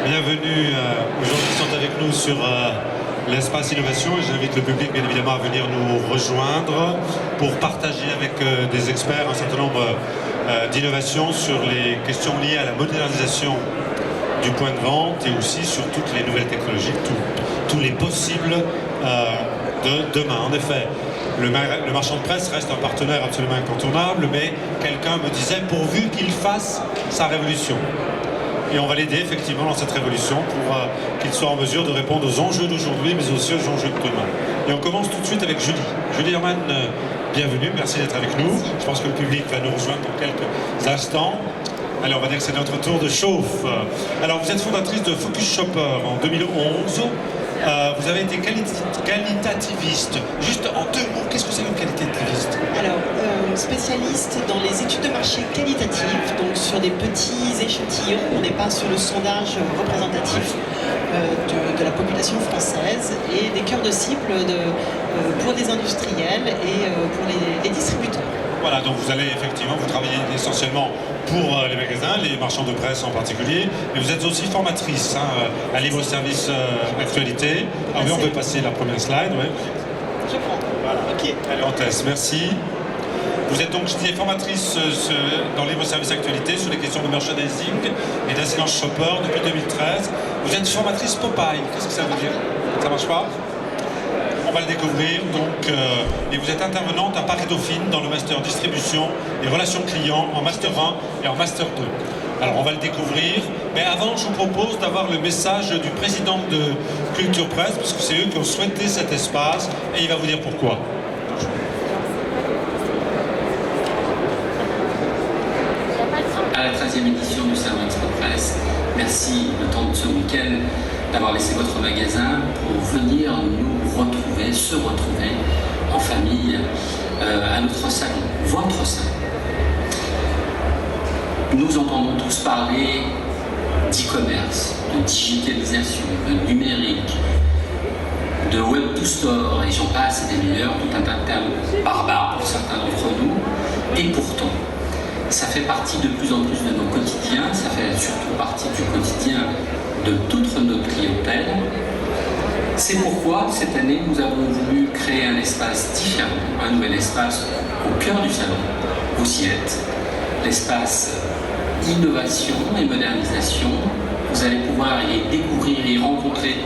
Bienvenue aux gens qui sont avec nous sur l'espace innovation. J'invite le public bien évidemment à venir nous rejoindre pour partager avec des experts un certain nombre d'innovations sur les questions liées à la modernisation du point de vente et aussi sur toutes les nouvelles technologies, tous les possibles de demain. En effet, le marchand de presse reste un partenaire absolument incontournable, mais quelqu'un me disait pourvu qu'il fasse sa révolution. Et on va l'aider effectivement dans cette révolution pour qu'il soit en mesure de répondre aux enjeux d'aujourd'hui, mais aussi aux enjeux de demain. Et on commence tout de suite avec Julie. Julie Herman, bienvenue, merci d'être avec nous. Je pense que le public va nous rejoindre dans quelques instants. Alors on va dire que c'est notre tour de chauffe. Alors vous êtes fondatrice de Focus Shopper en 2011. Vous avez été qualitativiste. Juste en deux mots, qu'est-ce que c'est une qualitativiste? Alors, spécialiste dans les études de marché qualitatives, donc sur des petits échantillons. On n'est pas sur le sondage représentatif de la population française et des cœurs de cible pour les industriels et pour les distributeurs. Voilà, donc vous allez effectivement, vous travaillez essentiellement pour les magasins, les marchands de presse en particulier, mais vous êtes aussi formatrice à Libre Service Actualité. Ah oui, on peut passer la première slide, oui. Je prends. Voilà, ok. Allez, on teste, merci. Vous êtes donc, je disais, formatrice dans Libre Service Actualité sur les questions de merchandising et d'incidence shopper depuis 2013. Vous êtes formatrice Popeye, qu'est-ce que ça veut dire? Ça marche pas? On va le découvrir, donc, et vous êtes intervenante à Paris Dauphine dans le Master Distribution et Relations Clients en Master 1 et en Master 2. Alors on va le découvrir, mais avant je vous propose d'avoir le message du président de Culture Presse, parce que c'est eux qui ont souhaité cet espace, et il va vous dire pourquoi. À la 13e édition du Salon Expo Presse, merci le temps de ce week-end d'avoir laissé votre magasin pour venir nous retrouver, se retrouver en famille à notre salon, votre salon. Nous entendons tous parler d'e-commerce, de digitalisation, de numérique, de web to store, et j'en passe, et des meilleurs, tout un tas de termes barbares pour certains d'entre nous, et pourtant, ça fait partie de plus en plus de nos quotidiens, ça fait surtout partie du quotidien de toute notre clientèle. C'est pourquoi cette année nous avons voulu créer un espace différent, un nouvel espace au cœur du salon. Vous y êtes, l'espace innovation et modernisation. Vous allez pouvoir y découvrir et rencontrer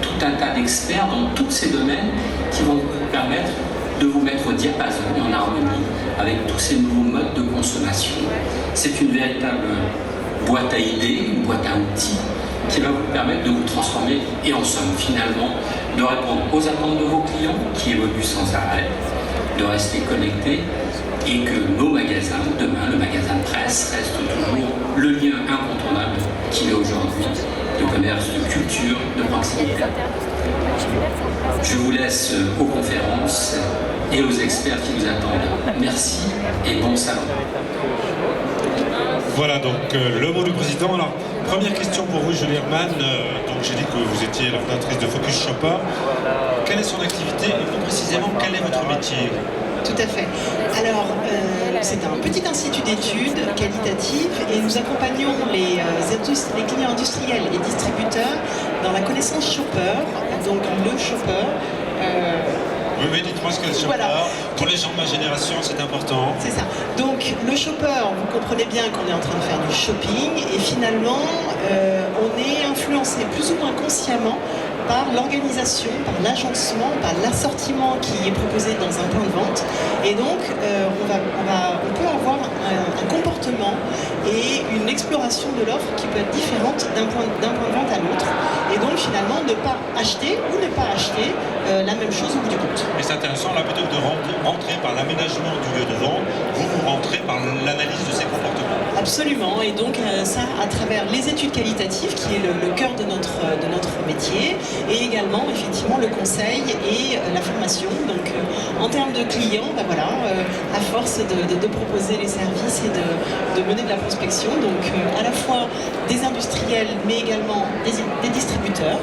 tout un tas d'experts dans tous ces domaines qui vont vous permettre de vous mettre au diapason et en harmonie avec tous ces nouveaux modes de consommation. C'est une véritable boîte à idées, une boîte à outils qui va vous permettre de vous transformer et en somme finalement de répondre aux attentes de vos clients qui évoluent sans arrêt, de rester connectés et que nos magasins, demain le magasin de presse reste toujours le lien incontournable qu'il est aujourd'hui de commerce, de culture, de proximité. Je vous laisse aux conférences et aux experts qui nous attendent. Merci et bon salon. Voilà donc le mot du président. Alors, première question pour vous, Julie Herman. Donc j'ai dit que vous étiez la fondatrice de Focus Shopper. Quelle est son activité et plus précisément quel est votre métier? Tout à fait. Alors, c'est un petit institut d'études qualitatives et nous accompagnons les clients industriels et distributeurs dans la connaissance shopper, donc le shopper. Oui, dites-moi ce qu'est le shopper. Voilà. Pour les gens de ma génération, c'est important. C'est ça. Donc, le shopper, vous comprenez bien qu'on est en train de faire du shopping et finalement, on est influencé plus ou moins consciemment par l'organisation, par l'agencement, par l'assortiment qui est proposé dans un point de vente. Et donc, on peut avoir un comportement et une exploration de l'offre qui peut être différente d'un point de vente à l'autre. Et donc, finalement, ne pas acheter ou ne pas acheter la même chose au bout du compte. Et c'est intéressant, là, plutôt que de rentrer par l'aménagement du lieu de vente, vous rentrez par l'analyse de ces comportements. Absolument, et donc ça à travers les études qualitatives qui est le cœur de notre métier et également effectivement le conseil et la formation. Donc en termes de clients, ben voilà, à force de proposer les services et de mener de la prospection, donc à la fois des industriels mais également des distributeurs,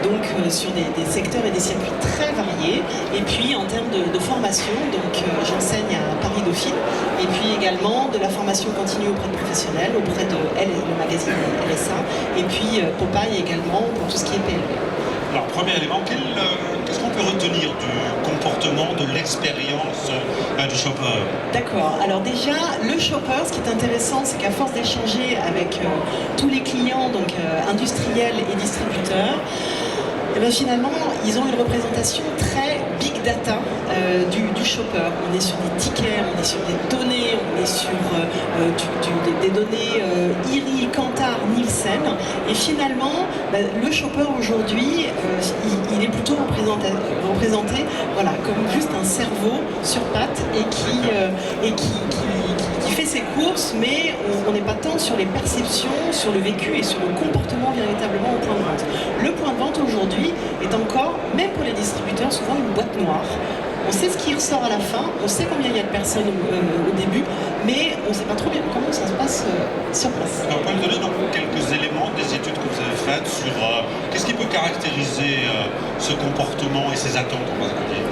donc sur des secteurs et des circuits très variés. Et puis en termes de formation, donc j'enseigne à Paris Dauphine et puis également de la formation continue auprès de professionnels, auprès de le magazine LSA et puis Popeye également pour tout ce qui est PLV. Alors, premier élément, qu'est-ce qu'on peut retenir du comportement, de l'expérience du shopper? D'accord. Alors déjà, le shopper, ce qui est intéressant, c'est qu'à force d'échanger avec tous les clients, donc industriels et distributeurs, et bien finalement, ils ont une représentation très big data du shopper. On est sur des tickets, on est sur des données, on est sur des données IRI, Kantar, Nielsen. Et finalement, le shopper aujourd'hui, il est plutôt représenté voilà, comme juste un cerveau sur pattes et qui fait ses courses, mais on n'est pas tant sur les perceptions, sur le vécu et sur le comportement véritablement au point de vente. Le point de vente aujourd'hui est encore, même pour les distributeurs, souvent une boîte noire. On sait ce qui ressort à la fin, on sait combien il y a de personnes au début, mais on ne sait pas trop bien comment ça se passe sur place. Alors, vous pouvez me donner donc quelques éléments des études que vous avez faites sur qu'est-ce qui peut caractériser ce comportement et ses attentes, on va se dire.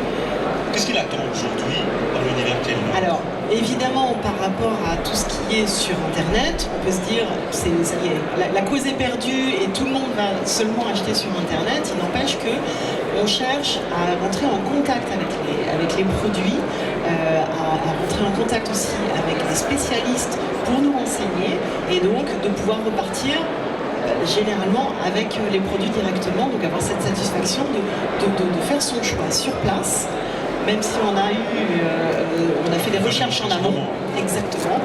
Qu'est-ce qu'il attend aujourd'hui dans l'univers qu'elle a? Alors, évidemment, par rapport à tout ce qui est sur Internet, on peut se dire, ça y est, la cause est perdue et tout le monde va seulement acheter sur Internet. Il n'empêche qu'on cherche à rentrer en contact avec les produits, à rentrer en contact aussi avec des spécialistes pour nous renseigner et donc de pouvoir repartir généralement avec les produits directement, donc avoir cette satisfaction de faire son choix sur place. Même si on a fait des recherches en amont, exactement,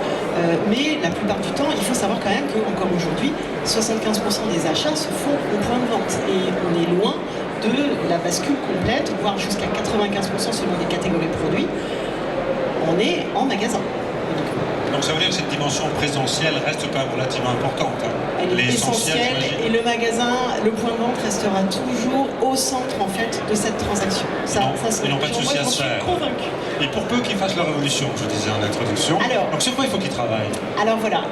mais la plupart du temps, il faut savoir quand même qu'encore aujourd'hui, 75% des achats se font au point de vente et on est loin de la bascule complète, voire jusqu'à 95% selon des catégories de produits, on est en magasin. Donc ça veut dire que cette dimension présentielle reste quand même relativement importante. Hein. Elle est essentielle et le magasin, le point de vente restera toujours au centre en fait de cette transaction. Ils n'ont pas de souci à se faire. Convaincue. Et pour peu qu'ils fassent la révolution, je disais en introduction. Donc sur quoi il faut qu'ils travaillent? Alors voilà,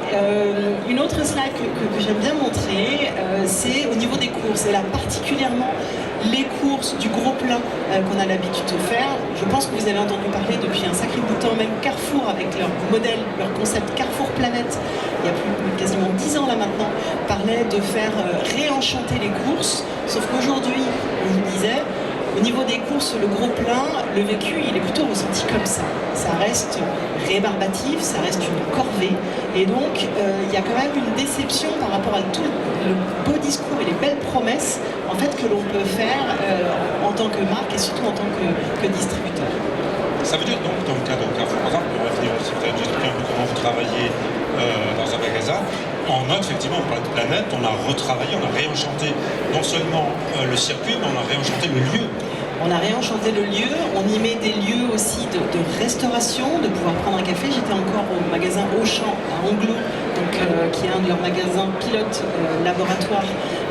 une autre slide que j'aime bien montrer, c'est au niveau des courses. Et là particulièrement les courses du gros plein qu'on a l'habitude de faire. Je pense que vous avez entendu parler depuis un sacré bout de temps, même Carrefour avec leur modèle, leur concept Carrefour Planète, il y a quasiment 10 ans là maintenant, parlait de faire réenchanter les courses. Sauf qu'aujourd'hui, on vous disait, au niveau des courses, le gros plein, le vécu, il est plutôt ressenti comme ça. Ça reste rébarbatif, ça reste une corvée. Et donc, il y a quand même une déception par rapport à tout le beau discours et les belles promesses en fait, que l'on peut faire en tant que marque et surtout en tant que distributeur. Ça veut dire donc, dans le cas de Carrefour, par exemple, on va venir aussi peut-être expliquer un peu comment vous travaillez dans un magasin. En note, effectivement, on parle de planète, on a retravaillé, on a réenchanté non seulement le circuit, mais on a réenchanté le lieu. On a réenchanté le lieu, on y met des lieux aussi de restauration, de pouvoir prendre un café. J'étais encore au magasin Auchan à Anglo, donc, qui est un de leurs magasins pilotes laboratoire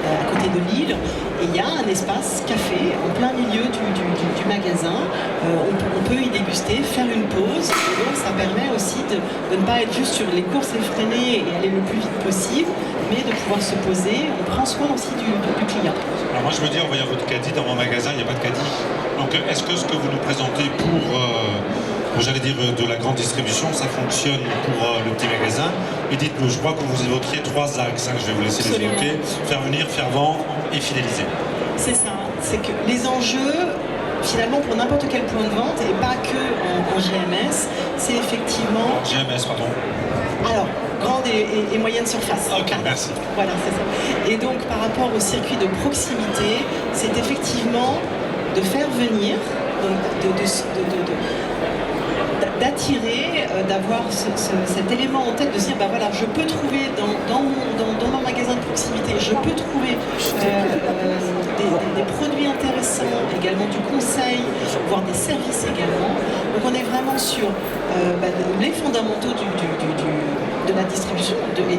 à côté de Lille. Et il y a un espace café en plein milieu du magasin. On peut y déguster, faire une pause. Et donc ça permet aussi de ne pas être juste sur les courses effrénées et aller le plus vite possible, mais de pouvoir se poser. On prend soin aussi du client. Alors moi je me dis, en voyant votre caddie dans mon magasin, il n'y a pas de caddie. Donc est-ce que ce que vous nous présentez pour j'allais dire de la grande distribution, ça fonctionne pour le petit magasin? Et dites-nous, je crois que vous évoquiez 3 axes, que je vais vous laisser les évoquer: faire venir, faire vendre et fidéliser. C'est ça, c'est que les enjeux, finalement pour n'importe quel point de vente, et pas que en GMS, c'est effectivement... GMS, pardon. Alors, grande et moyenne surface. Ok, merci. Voilà, c'est ça. Et donc par rapport au circuit de proximité, c'est effectivement de faire venir, d'attirer, d'avoir cet élément en tête, de se dire, bah voilà, je peux trouver dans mon magasin de proximité, je peux trouver des produits intéressants, également du conseil, voire des services également. Donc on est vraiment sur les fondamentaux de la distribution et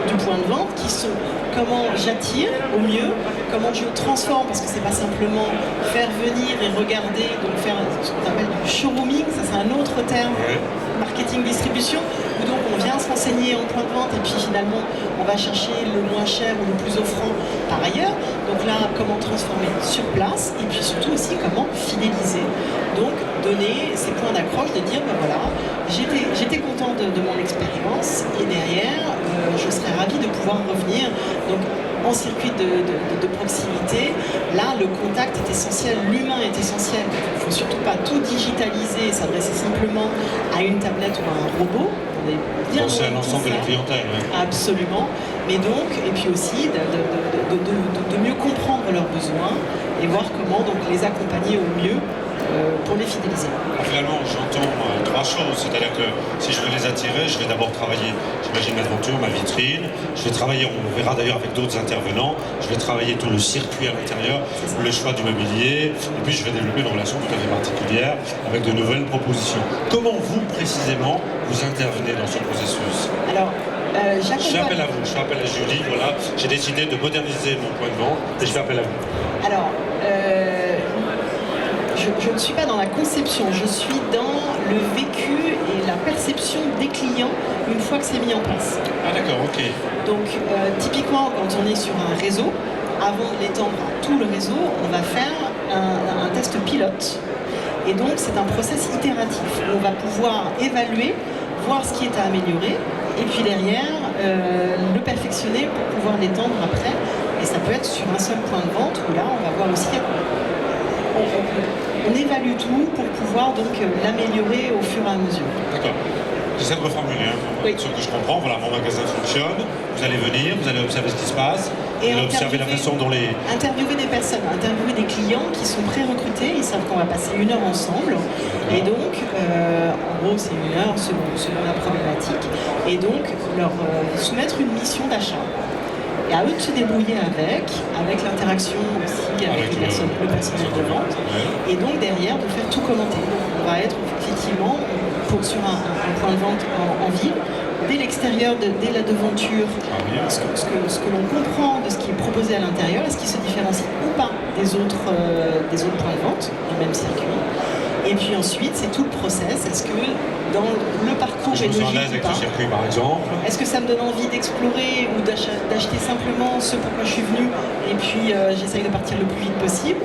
du point de vente, qui sont comment j'attire au mieux, comment je transforme, parce que c'est pas simplement faire venir et regarder, donc faire ce qu'on appelle du showrooming, ça c'est un autre terme, marketing distribution, où donc on vient se renseigner en point de vente et puis finalement on va chercher le moins cher ou le plus offrant par ailleurs. Donc là, comment transformer sur place et puis surtout aussi comment fidéliser. Donc donner ces points d'accroche, de dire ben voilà, j'étais content de mon expérience et derrière je serai pouvoir revenir. Donc, en circuit de proximité, là, le contact est essentiel, l'humain est essentiel. Il ne faut surtout pas tout digitaliser et s'adresser simplement à une tablette ou à un robot. On est bien Penser à loin de l'ensemble de ça. la clientèle. Ouais. Absolument. Mais donc, et puis aussi de mieux comprendre leurs besoins et voir comment donc les accompagner au mieux pour les fidéliser. Finalement, j'entends trois choses. C'est-à-dire que si je veux les attirer, je vais d'abord travailler, j'imagine, l'aventure, ma vitrine. Je vais travailler, on verra d'ailleurs avec d'autres intervenants, je vais travailler tout le circuit à l'intérieur, le choix du mobilier, et puis je vais développer une relation tout à fait particulière avec de nouvelles propositions. Comment vous, précisément, vous intervenez dans ce processus? Alors, je fais appel à vous, je fais appel à Julie, voilà. J'ai décidé de moderniser mon point de vente et je fais appel à vous. Alors, je ne suis pas dans la conception, je suis dans le vécu et la perception des clients une fois que c'est mis en place. Ah d'accord, ok. Donc, typiquement, quand on est sur un réseau, avant de l'étendre à tout le réseau, on va faire un test pilote. Et donc, c'est un process itératif. On va pouvoir évaluer, voir ce qui est à améliorer, et puis derrière, le perfectionner pour pouvoir l'étendre après. Et ça peut être sur un seul point de vente, où là, on va voir aussi... On évalue tout pour pouvoir donc l'améliorer au fur et à mesure. D'accord. J'essaie de reformuler pour être sûr que je comprends. Voilà, mon magasin fonctionne, vous allez venir, vous allez observer ce qui se passe, vous allez observer la façon dont les... Interviewer des personnes, interviewer des clients qui sont pré-recrutés, ils savent qu'on va passer 1 heure ensemble. Et donc, en gros, c'est 1 heure selon la problématique. Et donc, leur soumettre une mission d'achat. Et à eux de se débrouiller avec l'interaction aussi avec le personnel de vente. Et donc derrière de faire tout commenter. Donc on va être effectivement sur un point de vente en ville, dès l'extérieur, dès la devanture, ce que l'on comprend de ce qui est proposé à l'intérieur, est-ce qu'il se différencie ou pas des autres points de vente du même circuit. Et puis ensuite, c'est tout le process. Est-ce que dans le parcours est logique ou pas ? Circuit, par exemple. Est-ce que ça me donne envie d'explorer ou d'acheter simplement ce pourquoi je suis venu et puis j'essaye de partir le plus vite possible ?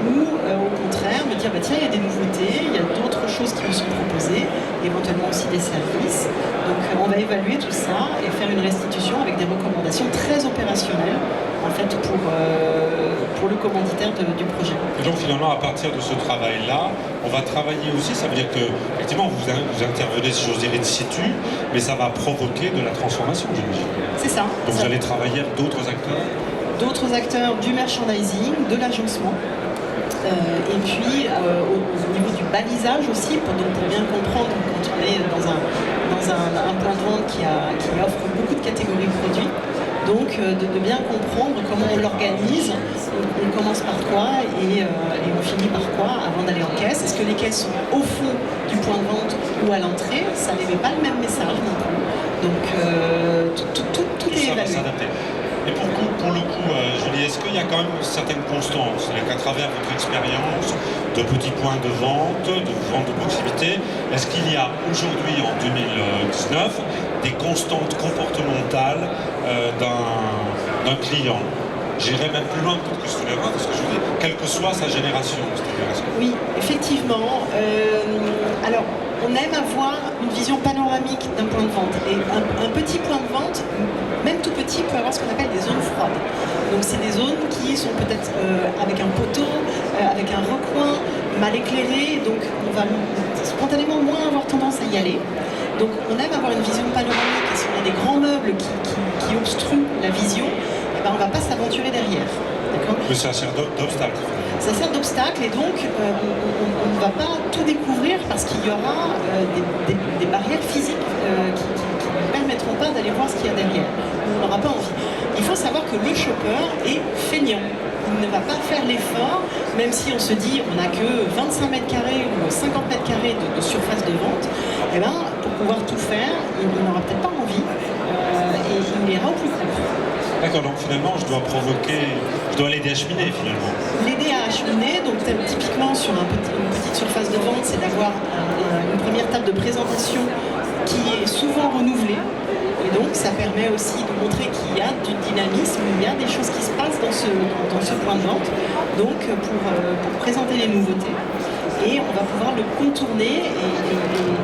Ou au contraire, me dire, bah, tiens, il y a des nouveautés, il y a d'autres choses qui me sont proposées, éventuellement aussi des services. Donc on va évaluer tout ça et faire une restitution avec des recommandations très opérationnelles en fait, pour le commanditaire du projet. Et donc finalement, à partir de ce travail-là, on va travailler aussi, ça veut dire que effectivement vous intervenez, si j'ose dire, in situ, mais ça va provoquer de la transformation, j'imagine. C'est ça. Donc vous allez travailler avec d'autres acteurs? D'autres acteurs du merchandising, de l'agencement. Et puis au niveau du balisage aussi, pour bien comprendre quand on est dans un point de vente qui offre beaucoup de catégories de produits. Donc de bien comprendre comment on l'organise, on commence par quoi et on finit par quoi avant d'aller en caisse. Est-ce que les caisses sont au fond du point de vente ou à l'entrée? Ça n'émet pas le même message non plus. Donc tout est évalué. Et pour le coup, Julie, est-ce qu'il y a quand même certaines constantes? C'est-à-dire qu'à travers votre expérience de petits points de vente de proximité, est-ce qu'il y a aujourd'hui, en 2019, des constantes comportementales d'un client? J'irais même plus loin peut-être que ce que parce que je vous dis, quelle que soit sa génération. Oui, effectivement. Alors, on aime avoir une vision panoramique d'un point de vente. Et un petit point de vente, même tout petit, peut avoir ce qu'on appelle des zones froides. Donc c'est des zones qui sont peut-être avec un poteau, avec un recoin, mal éclairé, donc on va spontanément moins avoir tendance à y aller. Donc on aime avoir une vision panoramique, et si on a des grands meubles qui obstruent la vision, eh ben, on ne va pas s'aventurer derrière. Mais ça sert d'obstacle. Ça sert d'obstacle et donc on ne va pas tout découvrir parce qu'il y aura des barrières physiques qui ne permettront pas d'aller voir ce qu'il y a derrière. On n'aura pas envie. Il faut savoir que le shopper est feignant. Il ne va pas faire l'effort, même si on se dit on n'a que 25 mètres carrés ou 50 mètres carrés de surface de vente, eh ben, pour pouvoir tout faire, il n'aura peut-être pas envie et il ira au plus court. D'accord, donc finalement je dois l'aider à cheminer finalement. L'aider à acheminer, donc typiquement sur une petite surface de vente, c'est d'avoir une première table de présentation qui est souvent renouvelée. Et donc ça permet aussi de montrer qu'il y a du dynamisme, il y a des choses qui se passent dans ce point de vente. Donc pour présenter les nouveautés. Et on va pouvoir le contourner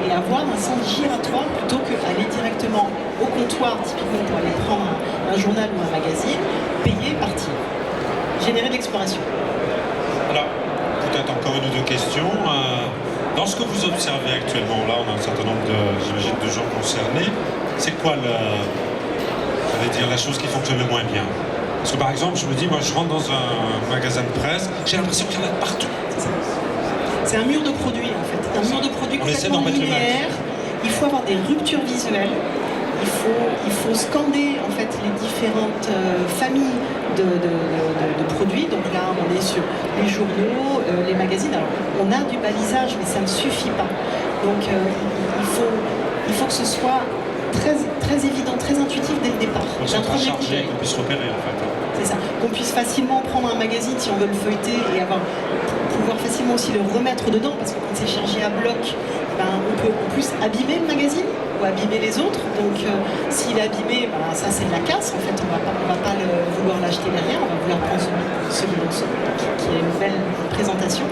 et avoir un sens giratoire plutôt qu'aller directement au comptoir, typiquement pour aller prendre un journal ou un magazine, payer, partir. Générer de l'exploration. Alors, peut-être encore une ou deux questions. Dans ce que vous observez actuellement, là, on a un certain nombre j'imagine, de gens concernés. C'est quoi la chose qui fonctionne le moins bien? Parce que par exemple, je me dis, moi, je rentre dans un magasin de presse, j'ai l'impression qu'il y en a de partout. C'est un mur de produits, en fait. Un mur de produits complètement linéaire. Il faut avoir des ruptures visuelles. Il faut scander en fait les différentes familles de produits. Donc là, on est sur les journaux, les magazines. Alors, on a du balisage, mais ça ne suffit pas. Donc, il faut que ce soit très évident, très intuitif dès le départ. Qu'on soit pas chargé, qu'on puisse repérer en fait. C'est ça. Qu'on puisse facilement prendre un magazine si on veut le feuilleter et pouvoir facilement aussi le remettre dedans, parce que quand c'est chargé à bloc, on peut en plus abîmer le magazine ou abîmer les autres. Donc s'il est abîmé, ça c'est de la casse. En fait, on va pas vouloir l'acheter derrière, on va vouloir prendre celui qui a une belle présentation.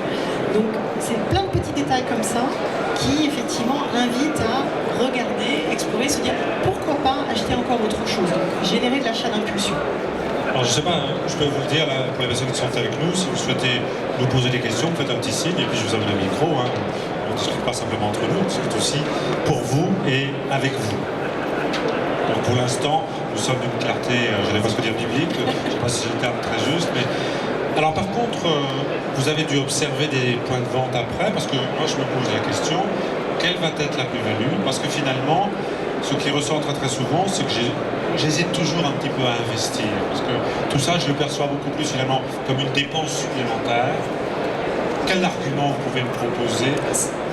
Donc c'est plein de petits détails comme ça qui effectivement invitent à regarder, explorer, se dire pourquoi pas acheter encore autre chose. Donc générer de l'achat d'impulsion. Alors je sais pas, je peux vous le dire là, pour les personnes qui sont avec nous, si vous souhaitez nous poser des questions, faites un petit signe et puis je vous amène le micro. On ne discute pas simplement entre nous, on discute aussi pour vous et avec vous. Donc pour l'instant, nous sommes d'une clarté, j'allais presque dire biblique, je ne sais pas si c'est le terme très juste, mais... Alors par contre, vous avez dû observer des points de vente après, parce que moi je me pose la question, quelle va être la plus-value? Parce que finalement, ce qui ressort très souvent, c'est que j'hésite toujours un petit peu à investir, parce que tout ça, je le perçois beaucoup plus finalement comme une dépense supplémentaire. Quel argument vous pouvez me proposer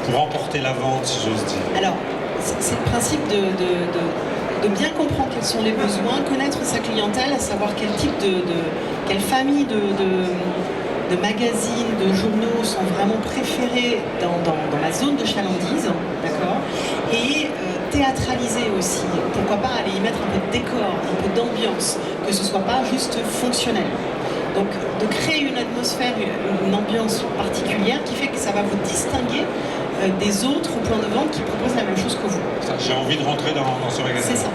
pour emporter la vente, si j'ose dire? Alors, c'est le principe de bien comprendre quels sont les besoins, connaître sa clientèle, à savoir quel type quelle famille de magazines, de journaux sont vraiment préférés dans la zone de chalandise, d'accord, et théâtraliser aussi, pourquoi pas aller y mettre un peu de décor, un peu d'ambiance, que ce soit pas juste fonctionnel. Donc de créer une atmosphère, une ambiance particulière qui fait que ça va vous distinguer des autres points de vente qui proposent la même chose que vous. J'ai envie de rentrer dans ce magasin. C'est ça.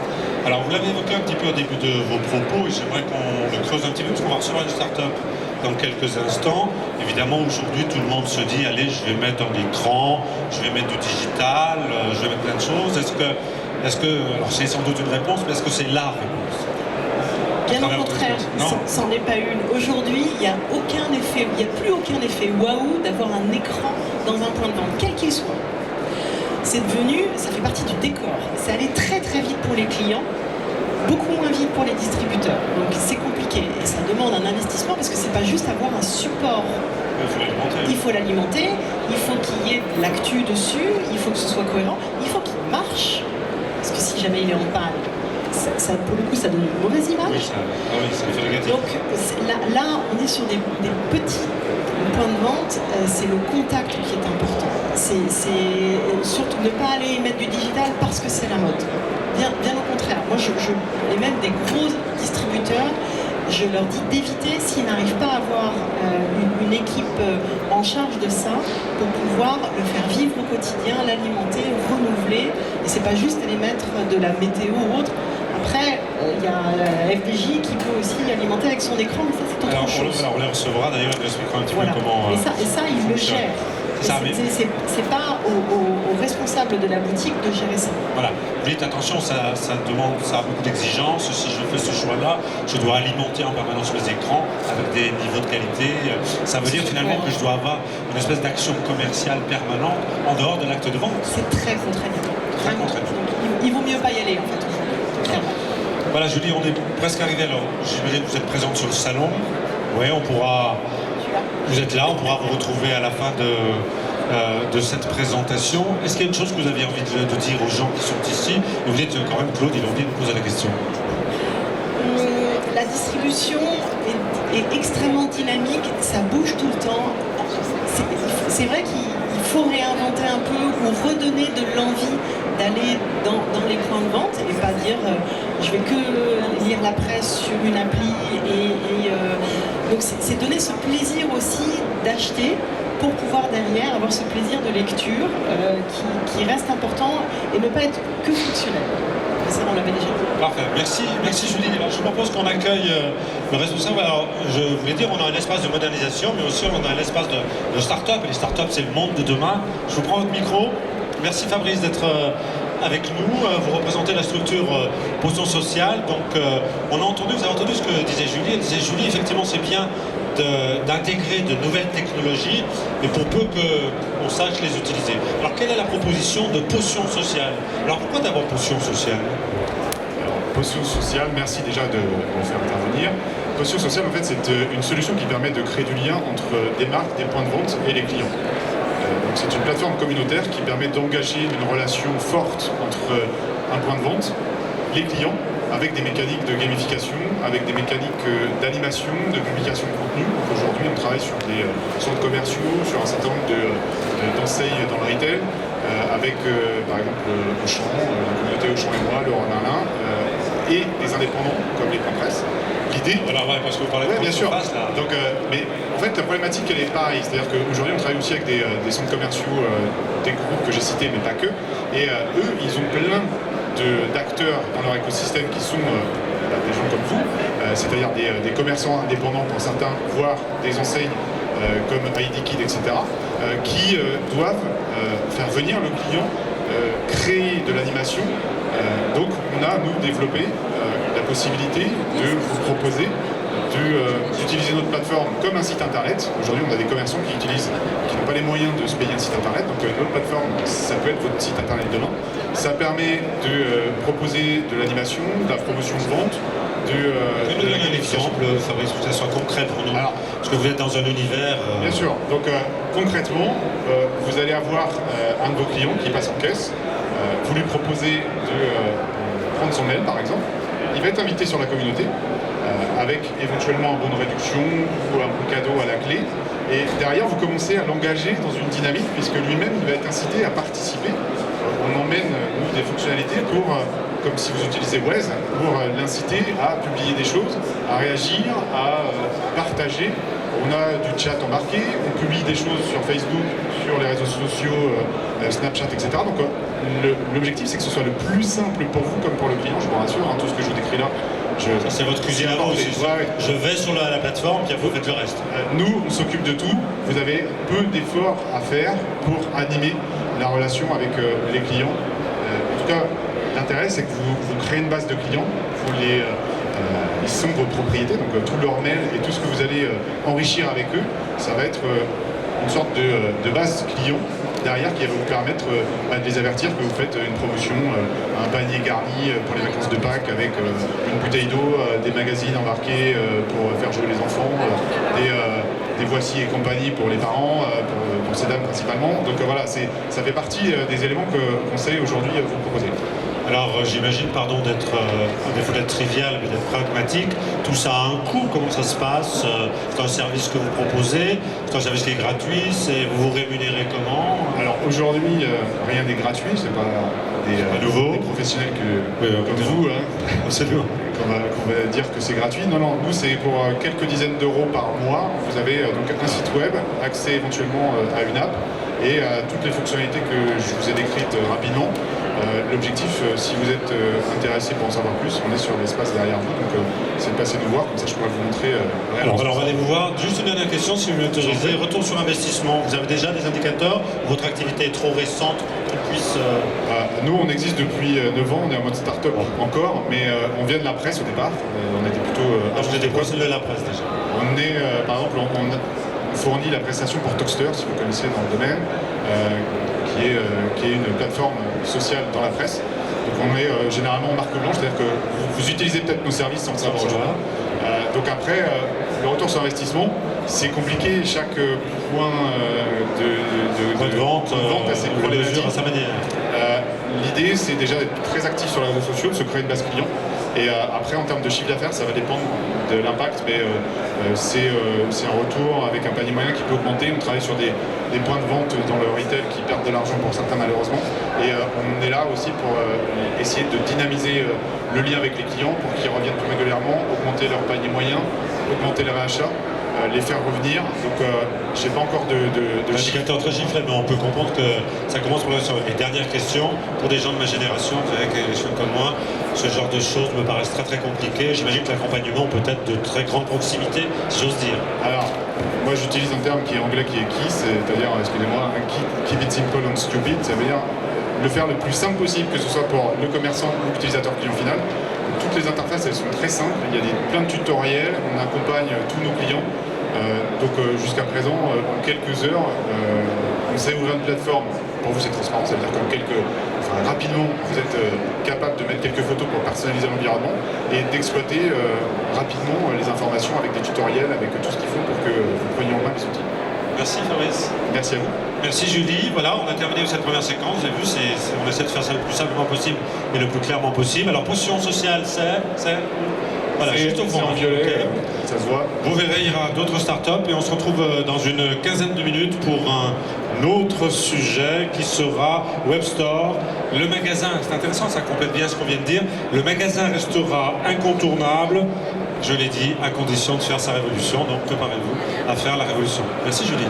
Alors vous l'avez évoqué un petit peu au début de vos propos et j'aimerais qu'on le creuse un petit peu parce qu'on va recevoir une start-up dans quelques instants. Évidemment aujourd'hui tout le monde se dit allez je vais mettre un écran, je vais mettre du digital, je vais mettre plein de choses. Est-ce que alors c'est sans doute une réponse, mais est-ce que c'est la réponse? Bien au contraire, c'en est pas une. Aujourd'hui, il n'y a aucun effet, il n'y a plus aucun effet waouh d'avoir un écran dans un point de vente, quel qu'il soit. C'est devenu, ça fait partie du décor. C'est allé très vite pour les clients, beaucoup moins vite pour les distributeurs. Donc c'est compliqué et ça demande un investissement parce que c'est pas juste avoir un support. Il faut l'alimenter, il faut qu'il y ait de l'actu dessus, il faut que ce soit cohérent, il faut qu'il marche. Parce que si jamais il est en panne, ça, pour le coup, ça donne une mauvaise image. Oui, ça fait négatif. Donc là, on est sur des petits points de vente, c'est le contact qui est important. C'est surtout ne pas aller mettre du digital parce que c'est la mode. Bien au contraire. Moi, et même des gros distributeurs, je leur dis d'éviter s'ils n'arrivent pas à avoir une équipe en charge de ça pour pouvoir le faire vivre au quotidien, l'alimenter, renouveler. Et c'est pas juste aller mettre de la météo ou autre. Après, il y a la FDJ qui peut aussi alimenter avec son écran, mais ça c'est autre chose. Alors on les recevra d'ailleurs, il expliquera un petit peu comment... Et ça, il le gère. C'est pas aux responsables de la boutique de gérer ça. Voilà. Vous dites attention, ça a beaucoup d'exigences. Si je fais ce choix-là, je dois alimenter en permanence les écrans avec des niveaux de qualité. Ça veut dire finalement que je dois avoir une espèce d'action commerciale permanente en dehors de l'acte de vente. C'est très contraignant. Très contraignant. Il vaut mieux pas y aller en fait. Voilà, Julie, on est presque arrivé alors. J'imagine que vous êtes présente sur le salon. Oui, on pourra. Vous êtes là, on pourra vous retrouver à la fin de cette présentation. Est-ce qu'il y a une chose que vous aviez envie de dire aux gens qui sont ici? Et vous dites quand même, Claude, il a envie de vous poser la question. La distribution est extrêmement dynamique, ça bouge tout le temps. C'est vrai qu'il faut réinventer un peu ou redonner de l'envie d'aller dans les points de vente et pas dire je vais que lire la presse sur une appli donc c'est donner ce plaisir aussi d'acheter pour pouvoir derrière avoir ce plaisir de lecture qui reste important et ne pas être que fonctionnel. mais ça on l'avait déjà dit. Parfait, merci Julie. Alors, je propose qu'on accueille le responsable. Alors, je voulais dire, on a un espace de modernisation, mais aussi on a un espace de start-up. Et les start-up, c'est le monde de demain. Je vous prends votre micro. Merci Fabrice d'être avec nous. Vous représentez la structure Potion Sociale. Donc, vous avez entendu ce que disait Julie. Elle disait, Julie, effectivement, c'est bien d'intégrer de nouvelles technologies, mais pour peu qu'on sache les utiliser. Alors, quelle est la proposition de Potion Sociale? Alors, pourquoi d'abord Potion Sociale? Potion Sociale, merci déjà de me faire intervenir. Potion Sociale, en fait, c'est une solution qui permet de créer du lien entre des marques, des points de vente et les clients. Donc c'est une plateforme communautaire qui permet d'engager une relation forte entre un point de vente, les clients, avec des mécaniques de gamification, avec des mécaniques d'animation, de publication de contenu. Donc aujourd'hui, on travaille sur des centres commerciaux, sur un certain nombre d'enseignes dans le retail, avec par exemple Auchan, la communauté Auchan et moi, Laurent Merlin, et des indépendants comme les points presse. L'idée, Alors, ouais, parce que vous parlez de bien sûr. surface, là. Donc, mais en fait, la problématique, elle est pareille. C'est-à-dire qu'aujourd'hui, on travaille aussi avec des centres commerciaux, des groupes que j'ai cités, mais pas que. Et eux, ils ont plein d'acteurs dans leur écosystème qui sont des gens comme vous, c'est-à-dire des commerçants indépendants pour certains, voire des enseignes comme ID Kid, etc., qui doivent faire venir le client, créer de l'animation. Donc, on a, nous, développé la possibilité de vous proposer d'utiliser notre plateforme comme un site internet. Aujourd'hui, on a des commerçants qui n'ont pas les moyens de se payer un site internet. Donc, notre plateforme, ça peut être votre site internet demain. Ça permet de proposer de l'animation, de la promotion de vente, Vous pouvez nous donner un exemple, Fabrice, que ça soit concret pour nous. Alors, parce que vous êtes dans un univers. Bien sûr. Donc concrètement, vous allez avoir un de vos clients qui passe en caisse. Vous lui proposez de prendre son mail, par exemple. Il va être invité sur la communauté avec éventuellement un bon de réduction ou un bon cadeau à la clé. Et derrière, vous commencez à l'engager dans une dynamique puisque lui-même, il va être incité à participer. On emmène, nous, des fonctionnalités pour, comme si vous utilisez Waze, pour l'inciter à publier des choses, à réagir, à partager. On a du chat embarqué, on publie des choses sur Facebook, sur les réseaux sociaux, Snapchat, etc. Donc l'objectif, c'est que ce soit le plus simple pour vous comme pour le client, je vous rassure, hein, tout ce que je vous décris là. Ça, c'est votre cuisine à vous aussi. Ouais. Je vais sur la plateforme, puis vous faites le reste. Nous, on s'occupe de tout. Vous avez peu d'efforts à faire pour animer la relation avec les clients. En tout cas, l'intérêt, c'est que vous créez une base de clients. Ils sont vos propriétés, donc tout leur mail et tout ce que vous allez enrichir avec eux, ça va être une sorte de base client derrière qui va vous permettre de les avertir que vous faites une promotion, un panier garni pour les vacances de Pâques avec une bouteille d'eau, des magazines embarqués pour faire jouer les enfants, des voici et compagnie pour les parents, pour ces dames principalement. Donc voilà, ça fait partie des éléments qu'on sait aujourd'hui vous proposer. Alors j'imagine, pardon d'être, à défaut d'être trivial, mais d'être pragmatique, tout ça a un coût, comment ça se passe? C'est un service que vous proposez, c'est un service qui est gratuit, vous vous rémunérez comment? Alors aujourd'hui, rien n'est gratuit, c'est pas des professionnels comme vous, hein, qu'on va dire que c'est gratuit. Non, nous c'est pour quelques dizaines d'euros par mois. Vous avez donc un site web, accès éventuellement à une app et à toutes les fonctionnalités que je vous ai décrites rapidement. L'objectif, si vous êtes intéressé pour en savoir plus, on est sur l'espace derrière vous, donc c'est de passer nous voir, comme ça je pourrais vous montrer. Alors on va aller vous voir. Juste une dernière question, si vous m'autorisez. Retour sur investissement. Vous avez déjà des indicateurs? Votre activité est trop récente pour qu'on puisse. Nous, on existe depuis 9 ans, on est en mode start-up encore, mais on vient de la presse au départ. On était plutôt. vous étiez quoi, c'est de la presse déjà? On est, par exemple, on fournit la prestation pour Toxter, si vous connaissez dans le domaine, qui est une plateforme sociale dans la presse. Donc on est généralement en marque blanche, c'est-à-dire que vous utilisez peut-être nos services sans le savoir aujourd'hui. Donc après, le retour sur investissement, c'est compliqué. Chaque point de vente a ses problématiques. à sa manière. L'idée, c'est déjà d'être très actif sur les réseaux sociaux, de se créer une base client. Et après, en termes de chiffre d'affaires, ça va dépendre de l'impact, mais c'est un retour avec un panier moyen qui peut augmenter. On travaille sur des points de vente dans le retail qui perdent de l'argent pour certains malheureusement. Et on est là aussi pour essayer de dynamiser le lien avec les clients pour qu'ils reviennent plus régulièrement, augmenter leur panier moyen, augmenter les réachats. les faire revenir. Donc j'ai pas encore de chiffres. L'indicateur très chiffré, mais on peut comprendre que ça commence progressivement. Et dernière question, pour des gens de ma génération, avec les jeunes comme moi, ce genre de choses me paraissent très très compliquées. J'imagine que l'accompagnement peut être de très grande proximité, si j'ose dire. Alors, moi j'utilise un terme qui est anglais, qui est KISS, c'est-à-dire, excusez-moi, keep it simple and stupid, ça veut dire le faire le plus simple possible, que ce soit pour le commerçant ou l'utilisateur client final. Toutes les interfaces, elles sont très simples, il y a plein de tutoriels, on accompagne tous nos clients. Jusqu'à présent, en quelques heures, on sait ouvrir une plateforme. Pour vous, c'est transparent, ça veut dire rapidement, vous êtes capable de mettre quelques photos pour personnaliser l'environnement et d'exploiter rapidement les informations avec des tutoriels, avec tout ce qu'il faut pour que vous preniez en main les outils. Merci Fabrice. Merci à vous. Merci Julie. Voilà, on a terminé cette première séquence. Vous avez vu, on essaie de faire ça le plus simplement possible et le plus clairement possible. Alors, position sociale, c'est voilà, juste au fond. En violet, okay. Ça se voit. Vous verrez, il y aura d'autres startups et on se retrouve dans une quinzaine de minutes pour un autre sujet qui sera WebStore. Le magasin, c'est intéressant, ça complète bien ce qu'on vient de dire. Le magasin restera incontournable, je l'ai dit, à condition de faire sa révolution. Donc préparez-vous à faire la révolution. Merci Julie.